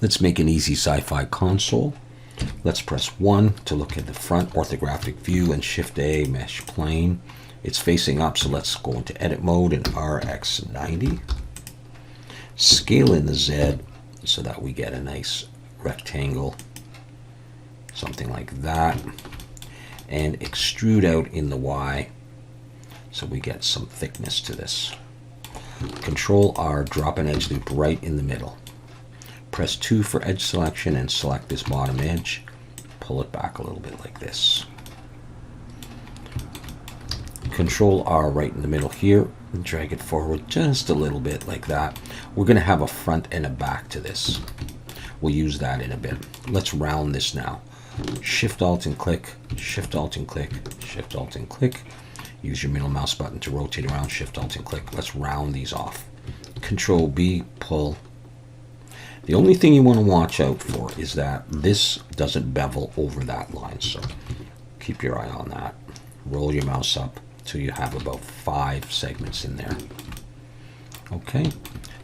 Let's make an easy sci-fi console. Let's press 1 to look at the front orthographic view and Shift A, mesh plane. It's facing up, so let's go into edit mode and RX90. Scale in the Z so that we get a nice rectangle, something like that. And extrude out in the Y so we get some thickness to this. Control R, drop an edge loop right in the middle. Press 2 for edge selection and select this bottom edge. Pull it back a little bit like this. Control R right in the middle here and drag it forward just a little bit like that. We're going to have a front and a back to this. We'll use that in a bit. Let's round this now. Shift Alt and click, Shift Alt and click, Shift Alt and click. Use your middle mouse button to rotate around, Shift Alt and click. Let's round these off. Control B, pull. The only thing you want to watch out for is that this doesn't bevel over that line, so keep your eye on that. Roll your mouse up till you have about 5 segments in there. Okay,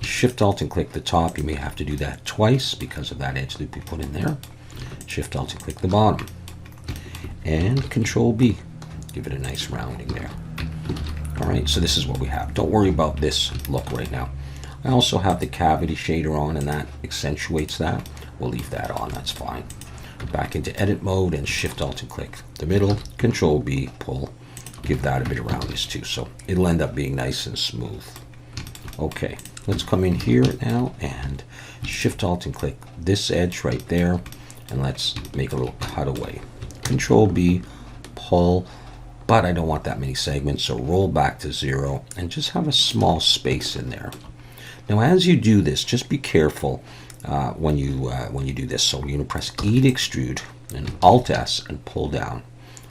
Shift Alt and click the top. You may have to do that twice because of that edge loop you put in there. Shift Alt and click the bottom. And Control B. Give it a nice rounding there. Alright, so this is what we have. Don't worry about this look right now. I also have the cavity shader on, and that accentuates that. We'll leave that on, that's fine. Back into edit mode and Shift Alt and click the middle, Control B, pull. Give that a bit of roundness too, so it'll end up being nice and smooth. Okay, let's come in here now and Shift Alt and click this edge right there, and let's make a little cutaway. Control B, pull, but I don't want that many segments, so roll back to 0 and just have a small space in there. Now, as you do this, just be careful when you do this. So you're going to press E to extrude and Alt S and pull down,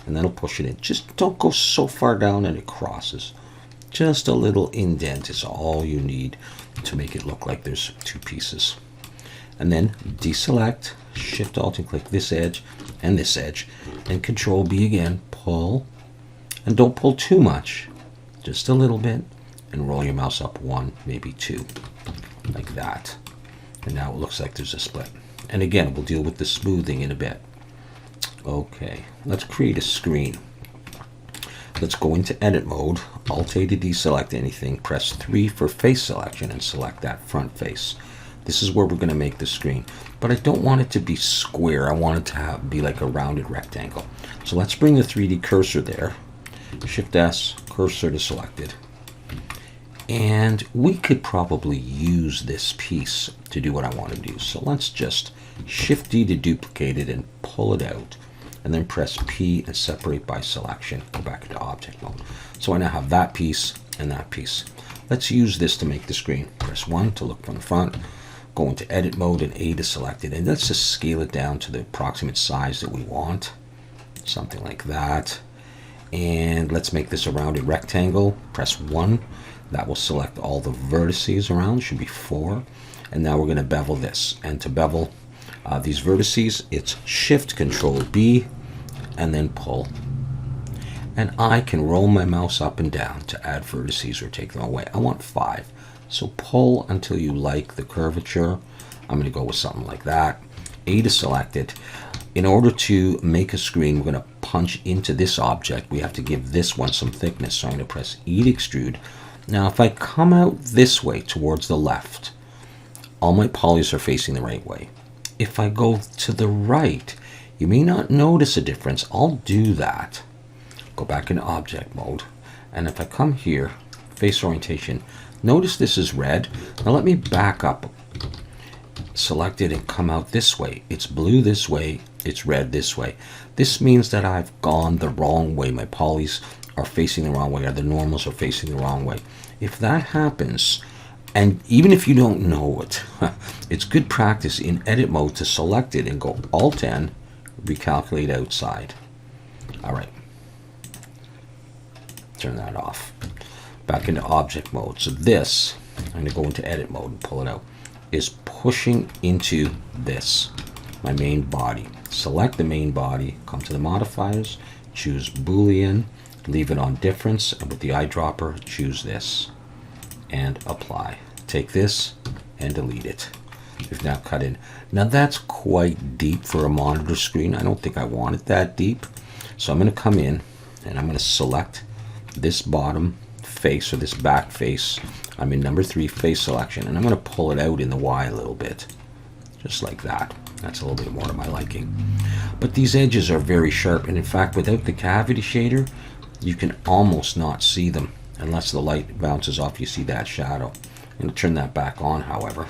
and that'll push it in. Just don't go so far down that it crosses. Just a little indent is all you need to make it look like there's 2 pieces. And then deselect, Shift Alt and click this edge, and Control B again, pull, and don't pull too much, just a little bit. And roll your mouse up 1, maybe 2, like that. And now it looks like there's a split. And again, we'll deal with the smoothing in a bit. Okay, let's create a screen. Let's go into edit mode, Alt A to deselect anything, press 3 for face selection and select that front face. This is where we're going to make the screen. But I don't want it to be square. I want it to be like a rounded rectangle. So let's bring the 3D cursor there. Shift S, cursor to selected. And we could probably use this piece to do what I want to do. So let's just Shift D to duplicate it and pull it out. And then press P and separate by selection. Go back into object mode. So I now have that piece and that piece. Let's use this to make the screen. Press 1 to look from the front. Go into edit mode and A to select it. And let's just scale it down to the approximate size that we want. Something like that. And let's make this a rounded rectangle. Press 1. That will select all the vertices around, should be 4. And now we're going to bevel this. And to bevel these vertices, it's Shift Control B and then pull. And I can roll my mouse up and down to add vertices or take them away. I want 5. So pull until you like the curvature. I'm going to go with something like that. A to select it. In order to make a screen, we're going to punch into this object. We have to give this one some thickness. So I'm going to press E to extrude. Now, if I come out this way towards the left, all my polys are facing the right way. If I go to the right, you may not notice a difference. I'll do that. Go back into object mode. And if I come here, face orientation, notice this is red. Now let me back up. Select it and come out this way. It's blue this way. It's red this way. This means that I've gone the wrong way. My polys are facing the wrong way, or the normals are facing the wrong way. If that happens, and even if you don't know it, it's good practice in edit mode to select it and go Alt N, recalculate outside. All right. Turn that off. Back into object mode. So this, I'm going to go into edit mode and pull it out, is pushing into this, my main body. Select the main body, come to the modifiers, choose Boolean, leave it on difference, and with the eyedropper, choose this, and apply. Take this and delete it. We've now cut in. Now that's quite deep for a monitor screen. I don't think I want it that deep. So I'm going to come in and I'm going to select this bottom face or this back face. I'm in number 3 face selection, and I'm going to pull it out in the Y a little bit. Just like that. That's a little bit more to my liking. But these edges are very sharp, and in fact without the cavity shader you can almost not see them unless the light bounces off. You see that shadow. I'm going to turn that back on, however,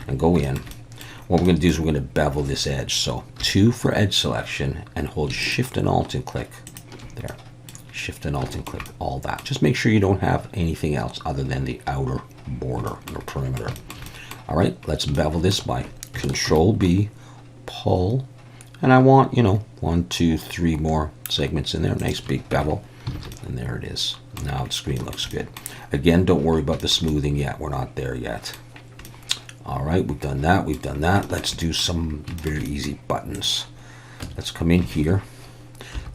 and go in. What we're going to do is we're going to bevel this edge. So 2 for edge selection, and hold Shift and Alt and click. There. Shift and Alt and click. All that. Just make sure you don't have anything else other than the outer border or perimeter. Alright, let's bevel this by Control B, pull, and I want, 1, 2, 3 more segments in there. Nice big bevel. And there it is. Now the screen looks good. Again, don't worry about the smoothing yet. We're not there yet. Alright, we've done that. We've done that. Let's do some very easy buttons. Let's come in here.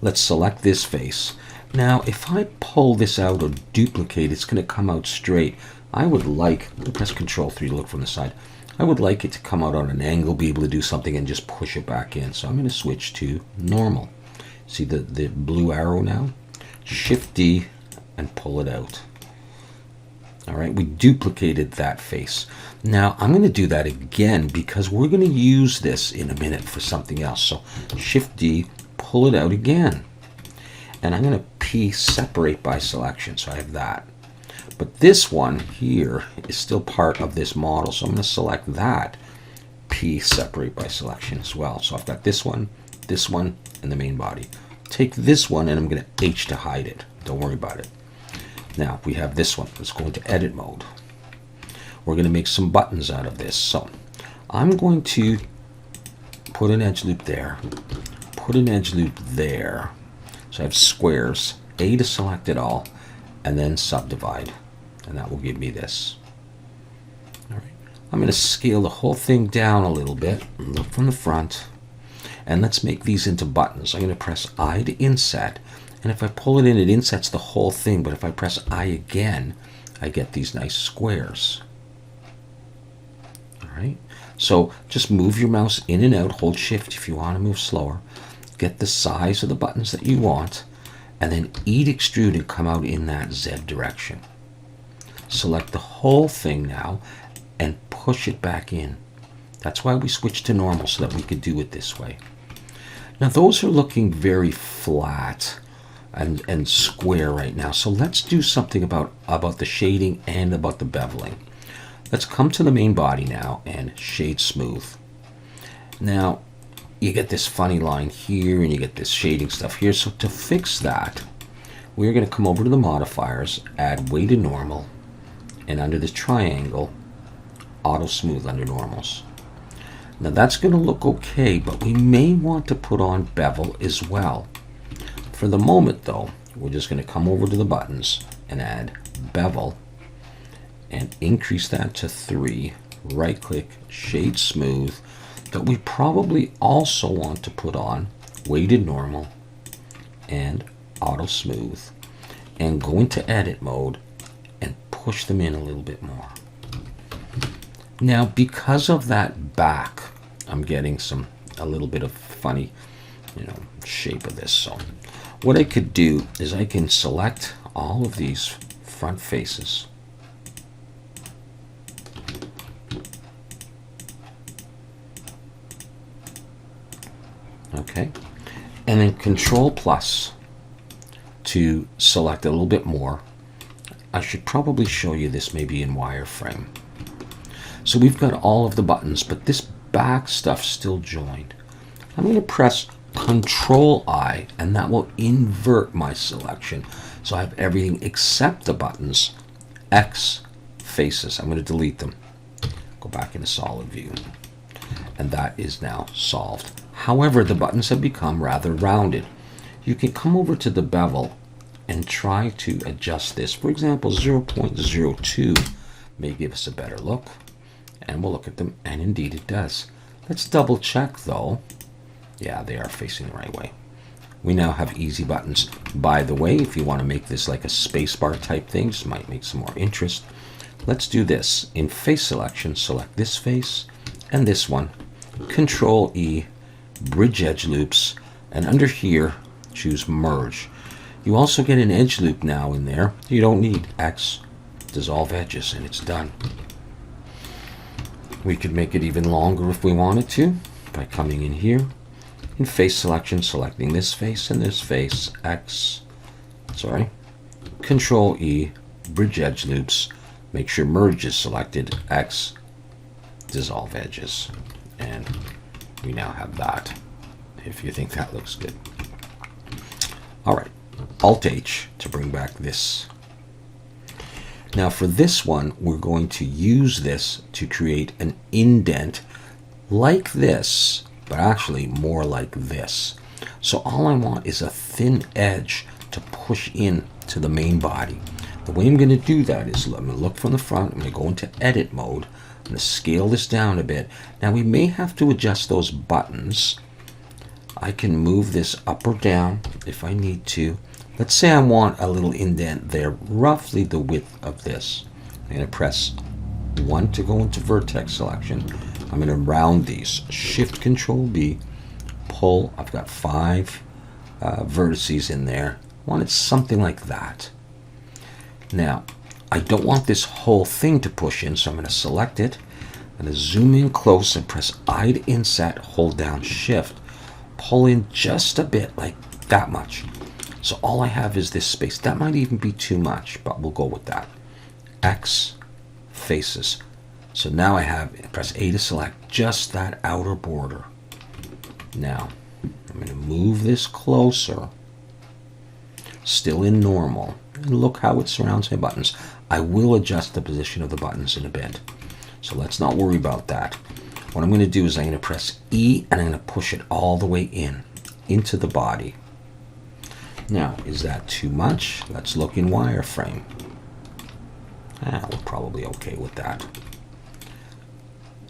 Let's select this face. Now, if I pull this out or duplicate, it's going to come out straight. I would like, I'm going to press Control 3 to look from the side. I would like it to come out on an angle, be able to do something, and just push it back in. So I'm going to switch to normal. See the blue arrow now? Shift D and pull it out. Alright, we duplicated that face. Now I'm going to do that again because we're going to use this in a minute for something else. So Shift D, pull it out again. And I'm going to P separate by selection. So I have that. But this one here is still part of this model. So I'm going to select that. P separate by selection as well. So I've got this one, and the main body. Take this one and I'm going to H to hide it. Don't worry about it. Now we have this one. Let's go into edit mode. We're going to make some buttons out of this. So I'm going to put an edge loop there. Put an edge loop there. So I have squares. A to select it all. And then subdivide. And that will give me this. All right. I'm going to scale the whole thing down a little bit. Look from the front. And let's make these into buttons. I'm going to press I to inset. And if I pull it in, it insets the whole thing. But if I press I again, I get these nice squares. All right. So just move your mouse in and out. Hold Shift if you want to move slower. Get the size of the buttons that you want. And then E to extrude and come out in that Z direction. Select the whole thing now and push it back in. That's why we switched to normal, so that we could do it this way. Now those are looking very flat and square right now. So let's do something about the shading and about the beveling. Let's come to the main body now and shade smooth. Now you get this funny line here and you get this shading stuff here. So to fix that, we're going to come over to the modifiers, add weighted normal, and under this triangle, auto smooth under normals. Now that's going to look okay, but we may want to put on bevel as well. For the moment though, we're just going to come over to the buttons and add bevel and increase that to 3, right click, shade smooth. But we probably also want to put on weighted normal and auto smooth and go into edit mode and push them in a little bit more. Now because of that back, I'm getting a little bit of funny shape of this. So what I could do is I can select all of these front faces. Okay, and then Control plus to select a little bit more. I should probably show you this maybe in wireframe. So we've got all of the buttons, but this back stuff still joined. I'm going to press Control I, and that will invert my selection. So I have everything except the buttons, X faces. I'm going to delete them. Go back into solid view. And that is now solved. However, the buttons have become rather rounded. You can come over to the bevel and try to adjust this. For example, 0.02 may give us a better look. And we'll look at them, and indeed it does. Let's double check though. Yeah, they are facing the right way. We now have easy buttons. By the way, if you want to make this like a spacebar type thing, this might make some more interest. Let's do this. In face selection, select this face and this one. Control E, bridge edge loops, and under here, choose merge. You also get an edge loop now in there. You don't need X, dissolve edges, and it's done. We could make it even longer if we wanted to by coming in here in face selection, selecting this face and this face, Control E, bridge edge loops, make sure merge is selected, X, dissolve edges, and we now have that, if you think that looks good. All right, Alt H to bring back this. Now for this one, we're going to use this to create an indent like this, but actually more like this. So all I want is a thin edge to push in to the main body. The way I'm going to do that is I'm going to look from the front. I'm going to go into edit mode. I'm going to scale this down a bit. Now we may have to adjust those buttons. I can move this up or down if I need to. Let's say I want a little indent there, roughly the width of this. I'm going to press 1 to go into vertex selection. I'm going to round these. Shift Control B, pull. I've got 5 vertices in there. I want it something like that. Now, I don't want this whole thing to push in, so I'm going to select it. I'm going to zoom in close and press I to inset, hold down Shift, pull in just a bit, like that much. So all I have is this space. That might even be too much, but we'll go with that. X, faces. So now I have, press A to select just that outer border. Now, I'm going to move this closer, still in normal. And look how it surrounds my buttons. I will adjust the position of the buttons in a bit. So let's not worry about that. What I'm going to do is I'm going to press E and I'm going to push it all the way in, into the body. Now, is that too much? Let's look in wireframe. We're probably okay with that.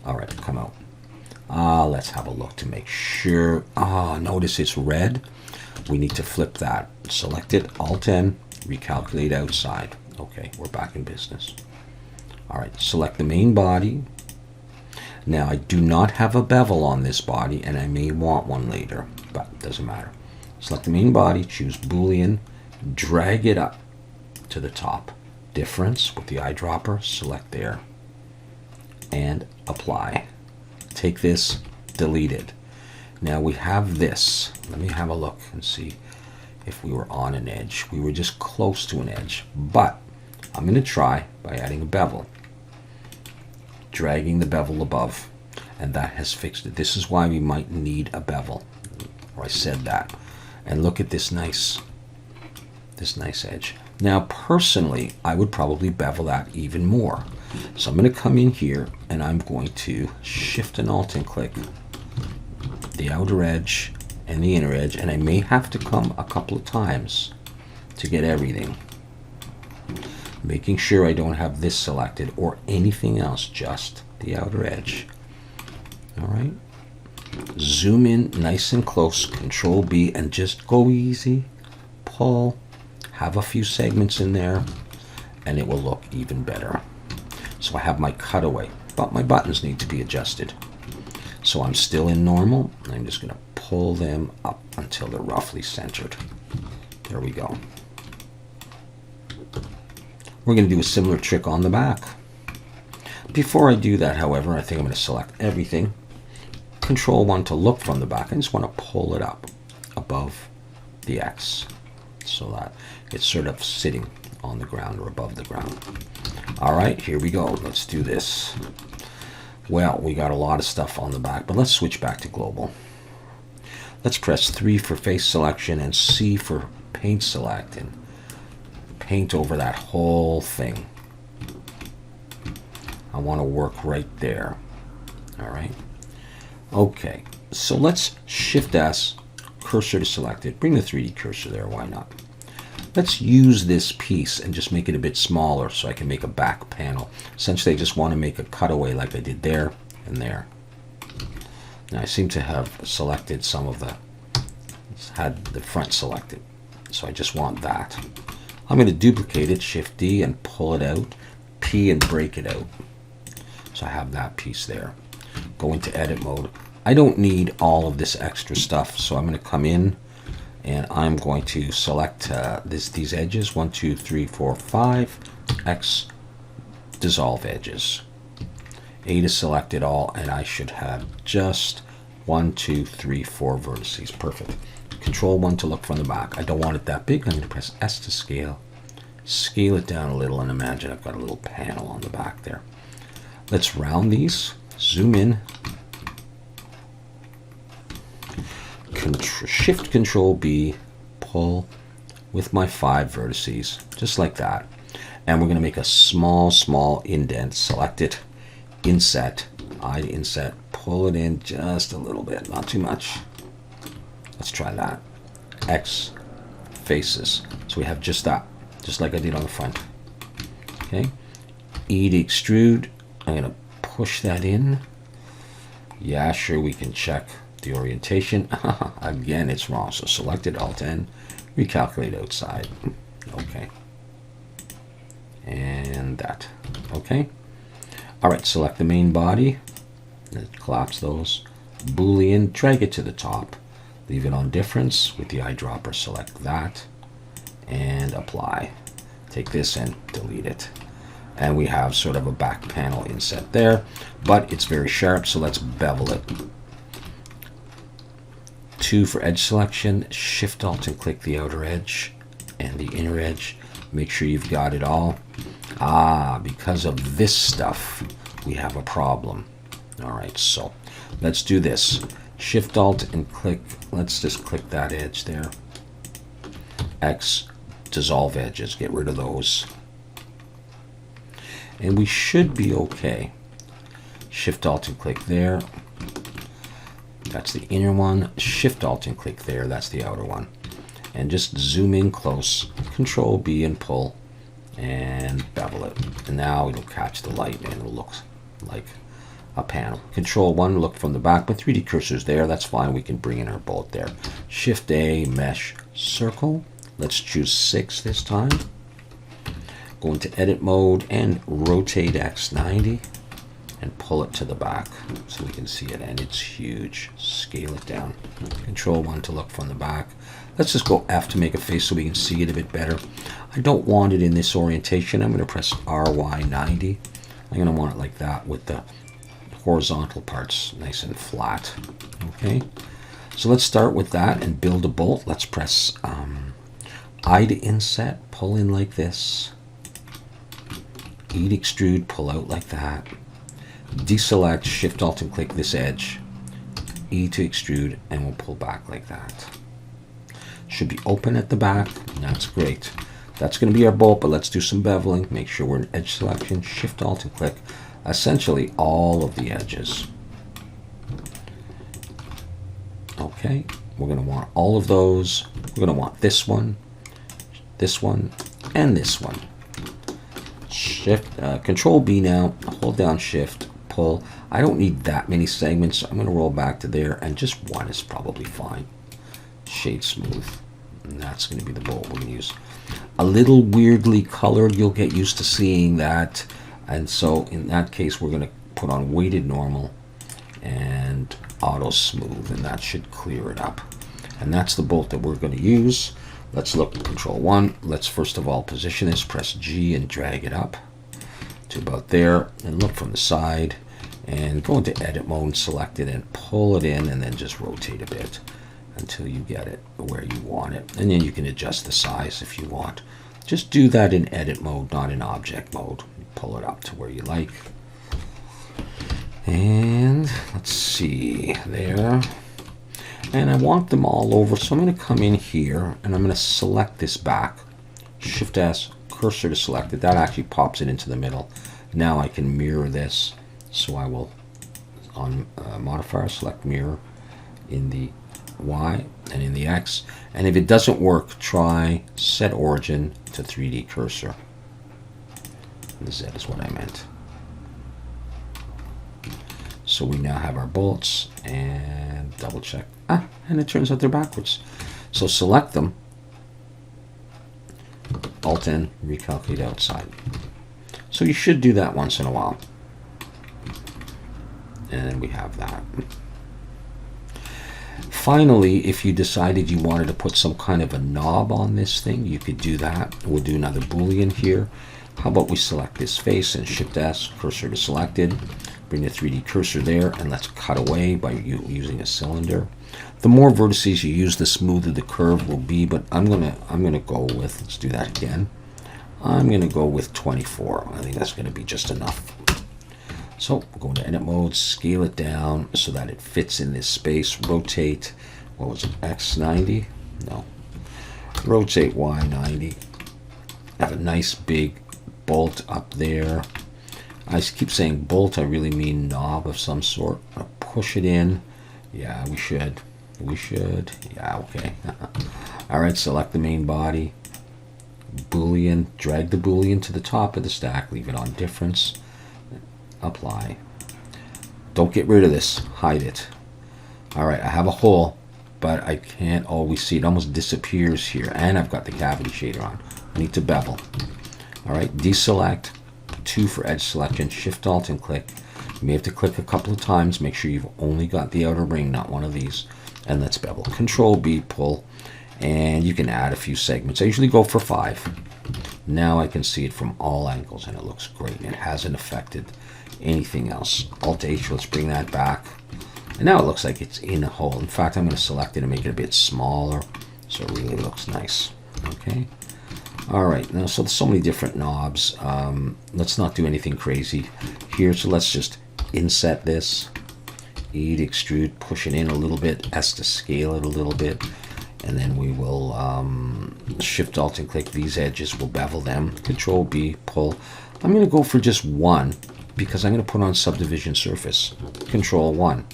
All right, come out. Let's have a look to make sure. Notice it's red. We need to flip that. Select it, Alt-N, recalculate outside. Okay, we're back in business. All right, select the main body. Now, I do not have a bevel on this body, and I may want one later, but it doesn't matter. Select the main body, choose Boolean, drag it up to the top. Difference with the eyedropper, select there, and apply. Take this, delete it. Now we have this. Let me have a look and see if we were on an edge. We were just close to an edge, but I'm going to try by adding a bevel. Dragging the bevel above, and that has fixed it. This is why we might need a bevel, or I said that. And look at this nice edge. Now, personally, I would probably bevel that even more. So I'm going to come in here, and I'm going to Shift and Alt and click the outer edge and the inner edge, and I may have to come a couple of times to get everything. Making sure I don't have this selected or anything else, just the outer edge. All right. Zoom in nice and close, Control B, and just go easy. Pull, have a few segments in there, and it will look even better. So I have my cutaway, but my buttons need to be adjusted. So I'm still in normal. I'm just going to pull them up until they're roughly centered. There we go. We're going to do a similar trick on the back. Before I do that, however, I think I'm going to select everything. Control 1 to look from the back. I just want to pull it up above the X so that it's sort of sitting on the ground or above the ground. All right, here we go. Let's do this. Well, we got a lot of stuff on the back, but let's switch back to global. Let's press 3 for face selection and C for paint select and paint over that whole thing. I want to work right there. All right. Okay, so let's Shift S, cursor to selected. Bring the 3D cursor there, why not? Let's use this piece and just make it a bit smaller so I can make a back panel. Essentially, I just want to make a cutaway like I did there and there. Now, I seem to have selected some of the, had the front selected. So I just want that. I'm going to duplicate it, Shift D, and pull it out, P and break it out. So I have that piece there. go into edit mode. I don't need all of this extra stuff, so I'm going to come in and I'm going to select these edges, 1, 2, 3, 4, 5, X, dissolve edges. A to select it all, and I should have just 1, 2, 3, 4 vertices. Perfect. Control 1 to look from the back. I don't want it that big. I'm going to press S to scale. Scale it down a little, and imagine I've got a little panel on the back there. Let's round these. Zoom in. Shift Control B, pull with my 5 vertices, just like that. And we're going to make a small indent. Select it, inset, I to inset, pull it in just a little bit, not too much. Let's try that. X, faces. So we have just that, just like I did on the front. Okay. E to extrude. I'm going to push that in. Yeah, sure, we can check the orientation. Again, it's wrong. So select it, Alt N, recalculate outside. Okay. And that. Okay. All right, select the main body. Let's collapse those. Boolean, drag it to the top. Leave it on difference with the eyedropper. Select that and apply. Take this and delete it. And we have sort of a back panel inset there, but it's very sharp, so let's bevel it. 2 for edge selection, Shift Alt and click the outer edge and the inner edge. Make sure you've got it all. Because of this stuff, we have a problem. All right, so let's do this. Shift Alt and click, let's just click that edge there. X, dissolve edges, get rid of those. And we should be okay. Shift Alt and click there. That's the inner one. Shift Alt and click there. That's the outer one. And just zoom in close. Control B and pull and bevel it. And now it'll catch the light and it'll look like a panel. Control 1, look from the back. My 3D cursor's there. That's fine. We can bring in our bolt there. Shift A, mesh, circle. Let's choose 6 this time. Go into edit mode and rotate X 90. And pull it to the back so we can see it, and it's huge. Scale it down. Control 1 to look from the back. Let's just go F to make a face so we can see it a bit better. I don't want it in this orientation. I'm going to press RY 90. I'm going to want it like that with the horizontal parts nice and flat. Okay, so let's start with that and build a bolt. Let's press I to inset, pull in like this. E to extrude, pull out like that. Deselect, Shift Alt and click this edge. E to extrude, and we'll pull back like that. Should be open at the back. That's great. That's going to be our bolt, but let's do some beveling. Make sure we're in edge selection. Shift Alt and click essentially all of the edges. Okay, we're going to want all of those. We're going to want this one, and this one. Shift, Control B now. Hold down Shift. Pull. I don't need that many segments, so I'm going to roll back to there, and just one is probably fine. Shade smooth, and that's going to be the bolt we're going to use. A little weirdly colored, you'll get used to seeing that, and so in that case we're going to put on weighted normal and auto smooth, and that should clear it up. And that's the bolt that we're going to use. Let's look at Control 1. Let's first of all position this, press G and drag it up to about there, and look from the side and go into edit mode, select it and pull it in, and then just rotate a bit until you get it where you want it, and then you can adjust the size if you want. Just do that in edit mode, not in object mode. Pull it up to where you like, and let's see there, and I want them all over, so I'm going to come in here and I'm going to select this back, Shift S, cursor to select it. That actually pops it into the middle. Now I can mirror this, so I will on modifier select mirror in the Y and in the X, and if it doesn't work, try set origin to 3D cursor. The Z is what I meant. So we now have our bolts, and double check, and it turns out they're backwards. So select them, Alt N, recalculate outside. So you should do that once in a while. And then we have that. Finally, if you decided you wanted to put some kind of a knob on this thing, you could do that. We'll do another Boolean here. How about we select this face and Shift S, cursor to selected, bring the 3D cursor there, and let's cut away by using a cylinder. The more vertices you use, the smoother the curve will be, but I'm gonna go with, let's do that again. I'm gonna go with 24. I think that's gonna be just enough. So go into edit mode, scale it down so that it fits in this space, rotate, what was it, X 90? No. Rotate Y 90. Have a nice big bolt up there. I keep saying bolt, I really mean knob of some sort. I'll push it in. Yeah, we should. Yeah, okay. Alright, select the main body. Boolean, drag the Boolean to the top of the stack, leave it on difference. Apply. Don't get rid of this. Hide it. Alright, I have a hole, but I can't always see. It almost disappears here. And I've got the cavity shader on. I need to bevel. Alright, deselect. 2 for edge selection. Shift Alt and click. You may have to click a couple of times. Make sure you've only got the outer ring, not one of these. And let's bevel. Control B, pull. And you can add a few segments. I usually go for 5. Now I can see it from all angles and it looks great. It hasn't affected anything else. Alt H, let's bring that back. And now it looks like it's in a hole. In fact, I'm going to select it and make it a bit smaller so it really looks nice. Okay. Alright, now so there's so many different knobs. Let's not do anything crazy here. So let's just inset this. E to extrude, push it in a little bit. S to scale it a little bit. And then we will Shift Alt and click these edges. We'll bevel them. Control B, pull. I'm going to go for just 1 because I'm going to put on subdivision surface. Control 1.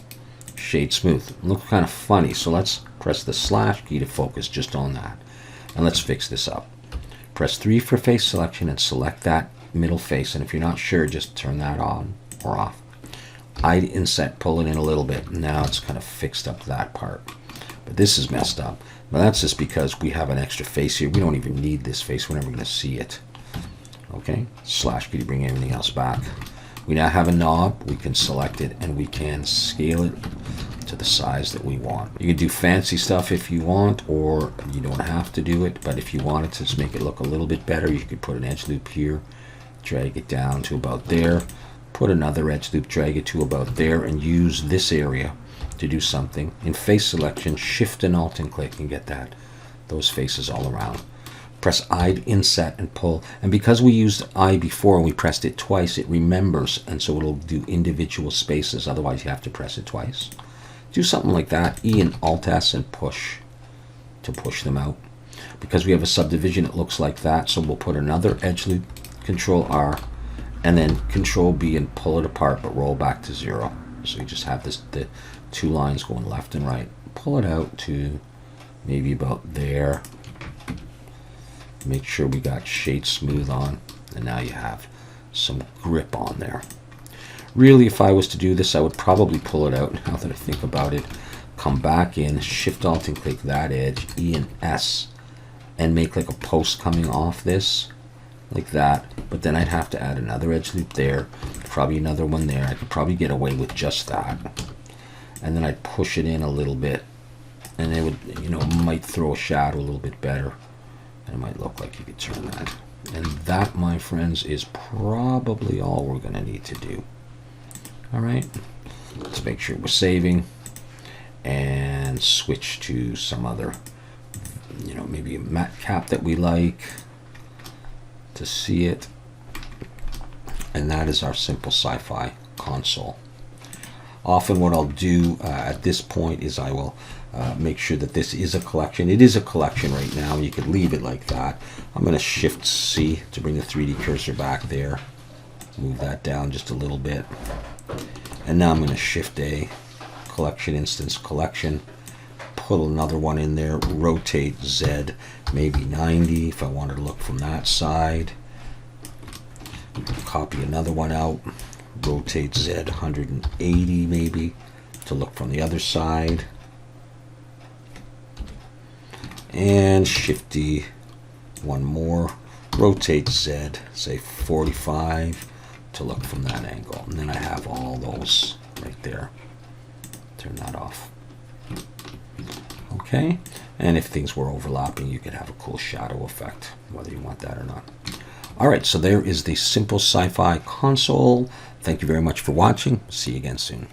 Shade smooth. Look kind of funny. So let's press the slash key to focus just on that. And let's fix this up. Press 3 for face selection and select that middle face. And if you're not sure, just turn that on or off. I'd inset, pull it in a little bit. Now it's kind of fixed up that part. But this is messed up. But that's just because we have an extra face here. We don't even need this face. We're never going to see it. Okay? Slash key to bring everything else back. We now have a knob. We can select it and we can scale it to the size that we want. You can do fancy stuff if you want, or you don't have to do it. But if you wanted to just make it look a little bit better, you could put an edge loop here, drag it down to about there, put another edge loop, drag it to about there, and use this area to do something. In face selection, Shift and Alt and click and get those faces all around. Press I to inset and pull. And because we used I before and we pressed it twice, it remembers, and so it'll do individual spaces. Otherwise, you have to press it twice. Do something like that. E and Alt S and push to push them out. Because we have a subdivision, it looks like that. So we'll put another edge loop, Control R, and then Control B and pull it apart, but roll back to 0. So you just have the 2 lines going left and right. Pull it out to maybe about there. Make sure we got shade smooth on, and now you have some grip on there. Really, if I was to do this, I would probably pull it out now that I think about it. Come back in, Shift Alt and click that edge, E and S, and make like a post coming off this, like that. But then I'd have to add another edge loop there, probably another one there. I could probably get away with just that. And then I'd push it in a little bit, and it would, you know, might throw a shadow a little bit better. And it might look like you could turn that. And that, my friends, is probably all we're going to need to do. All right. Let's make sure we're saving and switch to some other, you know, maybe a matte cap that we like to see it. And that is our simple Sci-Fi console. Often what I'll do at this point is I will make sure that this is a collection. It is a collection right now. You could leave it like that. I'm going to Shift C to bring the 3D cursor back there. Move that down just a little bit. And now I'm going to Shift A, collection instance collection. Put another one in there. Rotate Z, maybe 90 if I wanted to look from that side. Copy another one out. Rotate Z 180 maybe to look from the other side. And Shift D, one more. Rotate Z, say 45 to look from that angle. And then I have all those right right there. Turn that off. Okay, and if things were overlapping, you could have a cool shadow effect, whether you want that or not. All right, so there is the simple Sci-Fi console. Thank you very much for watching. See you again soon.